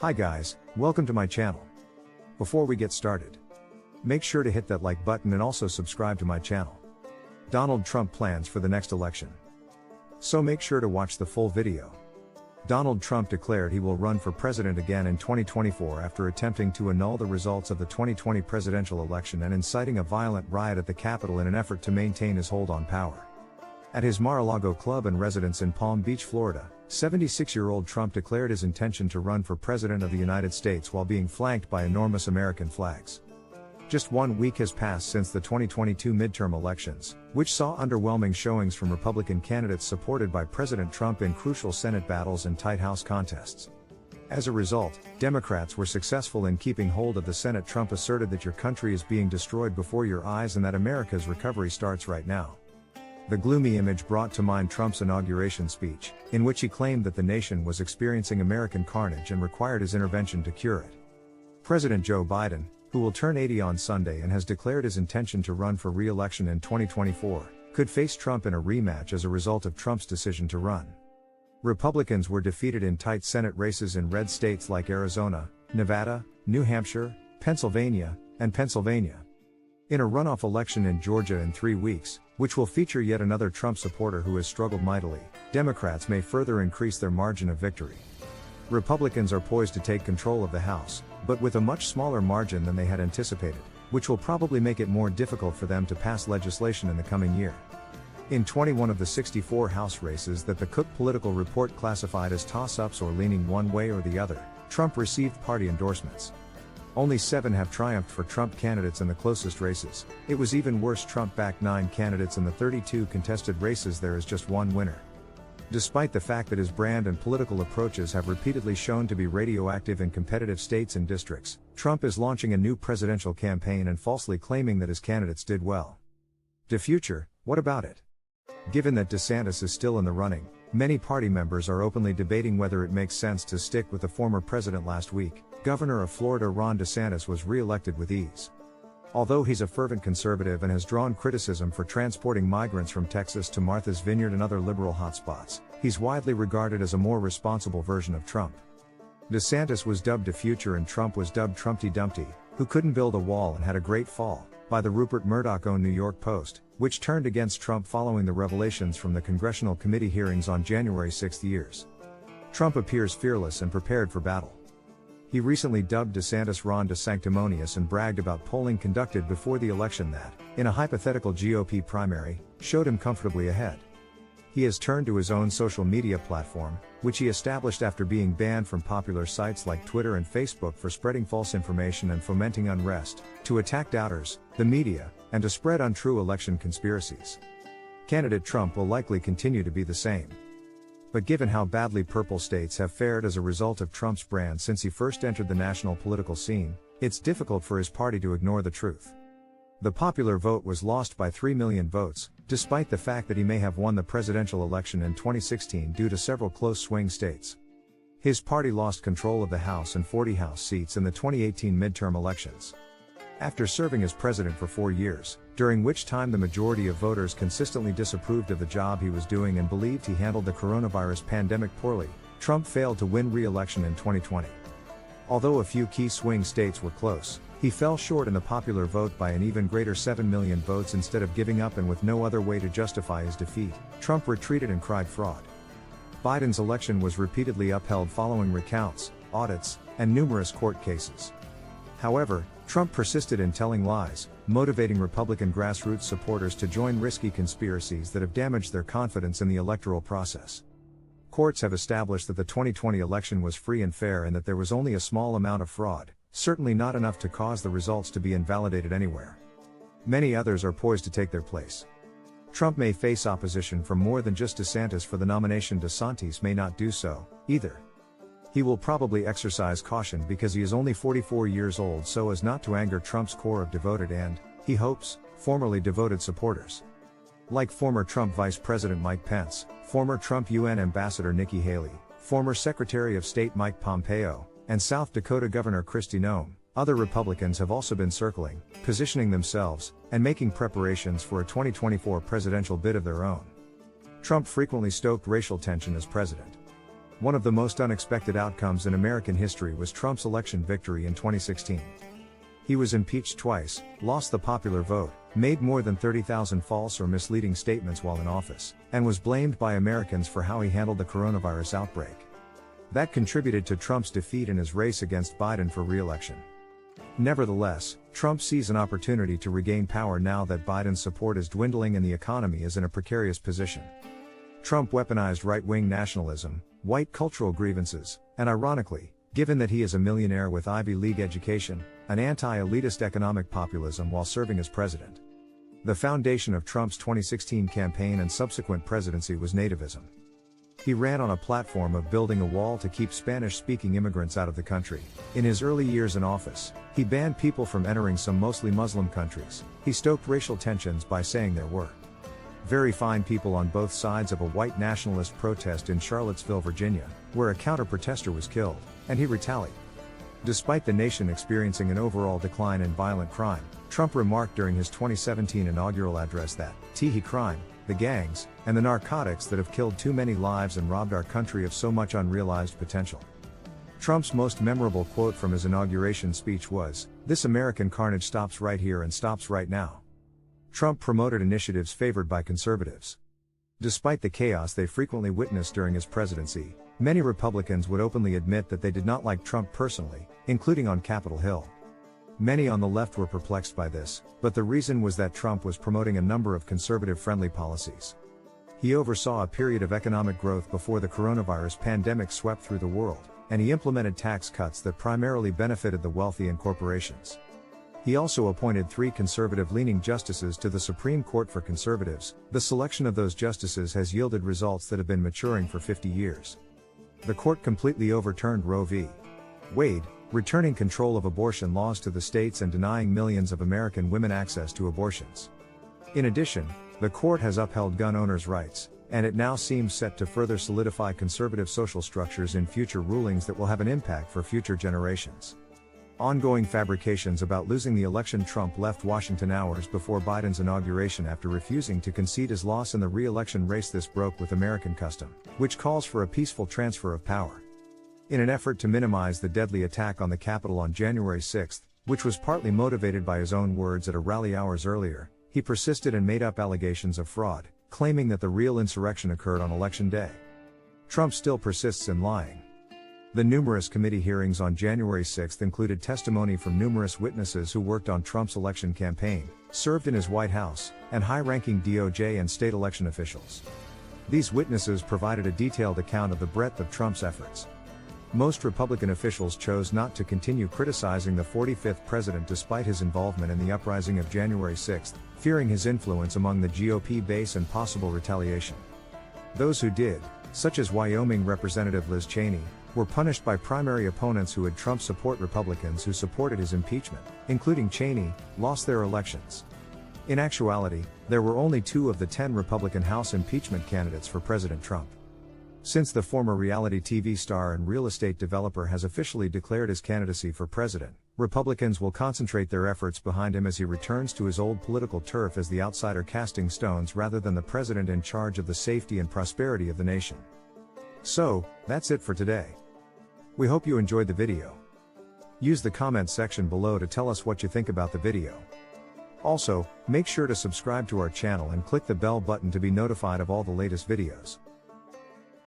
Hi guys, welcome to my channel. Before we get started, make sure to hit that like button and also subscribe to my channel. Donald Trump plans for the next election. So make sure to watch the full video. Donald Trump declared he will run for president again in 2024 after attempting to annul the results of the 2020 presidential election and inciting a violent riot at the Capitol in an effort to maintain his hold on power. At his Mar-a-Lago club and residence in Palm Beach, Florida, 76-year-old Trump declared his intention to run for president of the United States while being flanked by enormous American flags. Just 1 week has passed since the 2022 midterm elections, which saw underwhelming showings from Republican candidates supported by President Trump in crucial Senate battles and tight House contests. As a result, Democrats were successful in keeping hold of the Senate. Trump asserted that your country is being destroyed before your eyes and that America's recovery starts right now. The gloomy image brought to mind Trump's inauguration speech, in which he claimed that the nation was experiencing American carnage and required his intervention to cure it. President Joe Biden, who will turn 80 on Sunday and has declared his intention to run for re-election in 2024, could face Trump in a rematch as a result of Trump's decision to run. Republicans were defeated in tight Senate races in red states like Arizona, Nevada, New Hampshire, Pennsylvania, and Pennsylvania. In a runoff election in Georgia in 3 weeks, which will feature yet another Trump supporter who has struggled mightily, Democrats may further increase their margin of victory. Republicans are poised to take control of the House, but with a much smaller margin than they had anticipated, which will probably make it more difficult for them to pass legislation in the coming year. In 21 of the 64 House races that the Cook Political Report classified as toss-ups or leaning one way or the other, Trump received party endorsements. Only 7 have triumphed for Trump candidates in the closest races. It was even worse. Trump backed 9 candidates in the 32 contested races. There is just one winner. Despite the fact that his brand and political approaches have repeatedly shown to be radioactive in competitive states and districts, Trump is launching a new presidential campaign and falsely claiming that his candidates did well. The future, what about it? Given that DeSantis is still in the running, many party members are openly debating whether it makes sense to stick with the former president. Last week, Governor of Florida Ron DeSantis was re-elected with ease. Although he's a fervent conservative and has drawn criticism for transporting migrants from Texas to Martha's Vineyard and other liberal hotspots, he's widely regarded as a more responsible version of Trump. DeSantis was dubbed a future and Trump was dubbed Trumpty Dumpty, who couldn't build a wall and had a great fall, by the Rupert Murdoch-owned New York Post, which turned against Trump following the revelations from the congressional committee hearings on January 6 years. Trump appears fearless and prepared for battle. He recently dubbed DeSantis Ron DeSanctimonious and bragged about polling conducted before the election that, in a hypothetical GOP primary, showed him comfortably ahead. He has turned to his own social media platform, which he established after being banned from popular sites like Twitter and Facebook for spreading false information and fomenting unrest, to attack doubters, the media, and to spread untrue election conspiracies. Candidate Trump will likely continue to be the same. But given how badly purple states have fared as a result of Trump's brand since he first entered the national political scene, it's difficult for his party to ignore the truth. The popular vote was lost by 3 million votes, despite the fact that he may have won the presidential election in 2016 due to several close swing states. His party lost control of the House and 40 House seats in the 2018 midterm elections. After serving as president for 4 years, during which time the majority of voters consistently disapproved of the job he was doing and believed he handled the coronavirus pandemic poorly, Trump failed to win re-election in 2020. Although a few key swing states were close, he fell short in the popular vote by an even greater 7 million votes. Instead of giving up and with no other way to justify his defeat, Trump retreated and cried fraud. Biden's election was repeatedly upheld following recounts, audits, and numerous court cases. However, Trump persisted in telling lies, motivating Republican grassroots supporters to join risky conspiracies that have damaged their confidence in the electoral process. Courts have established that the 2020 election was free and fair and that there was only a small amount of fraud, certainly not enough to cause the results to be invalidated anywhere. Many others are poised to take their place. Trump may face opposition from more than just DeSantis for the nomination. DeSantis may not do so, either. He will probably exercise caution because he is only 44 years old so as not to anger Trump's core of devoted and, he hopes, formerly devoted supporters. Like former Trump Vice President Mike Pence, former Trump UN Ambassador Nikki Haley, former Secretary of State Mike Pompeo, and South Dakota Governor Kristi Noem, other Republicans have also been circling, positioning themselves, and making preparations for a 2024 presidential bid of their own. Trump frequently stoked racial tension as president. One of the most unexpected outcomes in American history was Trump's election victory in 2016. He was impeached twice, lost the popular vote, made more than 30,000 false or misleading statements while in office, and was blamed by Americans for how he handled the coronavirus outbreak. That contributed to Trump's defeat in his race against Biden for re-election. Nevertheless, Trump sees an opportunity to regain power now that Biden's support is dwindling and the economy is in a precarious position. Trump weaponized right-wing nationalism, white cultural grievances, and ironically, given that he is a millionaire with Ivy League education, an anti-elitist economic populism while serving as president. The foundation of Trump's 2016 campaign and subsequent presidency was nativism. He ran on a platform of building a wall to keep Spanish-speaking immigrants out of the country. In his early years in office, he banned people from entering some mostly Muslim countries. He stoked racial tensions by saying there were very fine people on both sides of a white nationalist protest in Charlottesville, Virginia, where a counter-protester was killed, and he retaliated. Despite the nation experiencing an overall decline in violent crime, Trump remarked during his 2017 inaugural address that, crime, the gangs, and the narcotics that have killed too many lives and robbed our country of so much unrealized potential. Trump's most memorable quote from his inauguration speech was, "This American carnage stops right here and stops right now." Trump promoted initiatives favored by conservatives. Despite the chaos they frequently witnessed during his presidency, many Republicans would openly admit that they did not like Trump personally, including on Capitol Hill. Many on the left were perplexed by this, but the reason was that Trump was promoting a number of conservative-friendly policies. He oversaw a period of economic growth before the coronavirus pandemic swept through the world, and he implemented tax cuts that primarily benefited the wealthy and corporations. He also appointed 3 conservative-leaning justices to the Supreme Court for conservatives. The selection of those justices has yielded results that have been maturing for 50 years. The court completely overturned Roe v. Wade, returning control of abortion laws to the states and denying millions of American women access to abortions. In addition, the court has upheld gun owners' rights, and it now seems set to further solidify conservative social structures in future rulings that will have an impact for future generations. Ongoing fabrications about losing the election. Trump left Washington hours before Biden's inauguration after refusing to concede his loss in the re-election race. This broke with American custom, which calls for a peaceful transfer of power. In an effort to minimize the deadly attack on the Capitol on January 6, which was partly motivated by his own words at a rally hours earlier, he persisted and made up allegations of fraud, claiming that the real insurrection occurred on Election Day. Trump still persists in lying. The numerous committee hearings on January 6 included testimony from numerous witnesses who worked on Trump's election campaign, served in his White House, and high-ranking DOJ and state election officials. These witnesses provided a detailed account of the breadth of Trump's efforts. Most Republican officials chose not to continue criticizing the 45th president despite his involvement in the uprising of January 6, fearing his influence among the GOP base and possible retaliation. Those who did, such as Wyoming Representative Liz Cheney, were punished by primary opponents who had Trump support. Republicans who supported his impeachment, including Cheney, lost their elections. In actuality, there were only 2 of the 10 Republican House impeachment candidates for President Trump. Since the former reality TV star and real estate developer has officially declared his candidacy for president, Republicans will concentrate their efforts behind him as he returns to his old political turf as the outsider casting stones rather than the president in charge of the safety and prosperity of the nation. So, that's it for today. We hope you enjoyed the video. Use the comment section below to tell us what you think about the video. Also, make sure to subscribe to our channel and click the bell button to be notified of all the latest videos.